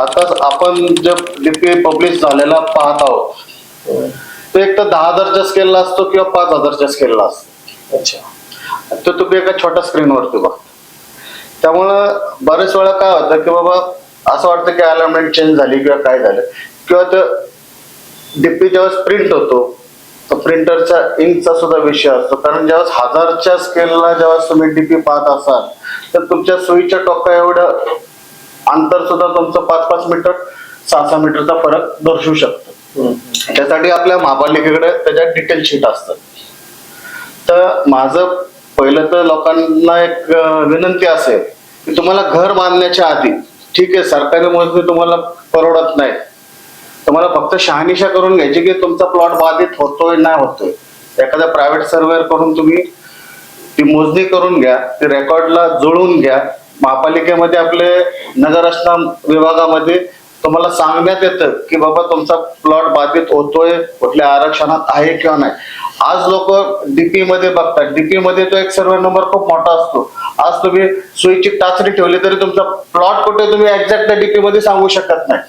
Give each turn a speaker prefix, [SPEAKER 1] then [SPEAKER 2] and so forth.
[SPEAKER 1] आता आपण जे डीपी पब्लिश झालेला पाहत आहोत तो एक तर 10,000च्या स्केलला असतो किंवा 5,000च्या स्केलला असतो.
[SPEAKER 2] अच्छा.
[SPEAKER 1] तो तुम्ही एका छोट्या स्क्रीनवरती बघता. त्यामुळं बरेच वेळा काय होतं की बाबा असं वाटतं की अलाइनमेंट चेंज झाली किंवा काय झालं, किंवा ते डीपी ज्यावेळेस प्रिंट होतो तर प्रिंटरचा इंकचा सुद्धा विषय असतो. कारण ज्यावेळेस 1000च्या स्केलला ज्यावेळेस तुम्ही डीपी पाहत असाल तर तुमच्या सुईच्या टोका एवढं अंतर सुद्धा तुमचं 5-5 मीटर 6-6 मीटरचा फरक दर्शवू शकतो. त्यासाठी आपल्या महापालिकेकडे त्याच्यात डिटेल शीट असतात. तर माझं पहिलं तर लोकांना एक विनंती असेल की तुम्हाला घर बांधण्याच्या आधी, ठीक आहे सरकारी मोजणी तुम्हाला परवडत नाही, तुम्हाला फक्त शहानिशा करून घ्यायची की तुमचा प्लॉट बाधित होतोय नाही होतोय. एखाद्या प्रायव्हेट सर्वेअर करून तुम्ही ती मोजणी करून घ्या, ती रेकॉर्डला जुळवून घ्या. महापालिकेमध्ये आपले नगररचना विभागामध्ये तुम्हाला सांगण्यात येतं की बाबा तुमचा प्लॉट बाधित होतोय, कुठल्या आरक्षणात आहे किंवा नाही. आज लोक डीपी मध्ये बघतात, डीपी मध्ये तो एक सर्वे नंबर खूप मोठा असतो. आज तुम्ही सुईची टाचणी ठेवली तरी तुमचा प्लॉट कुठे तुम्ही एक्झॅक्ट डीपी मध्ये सांगू शकत नाही.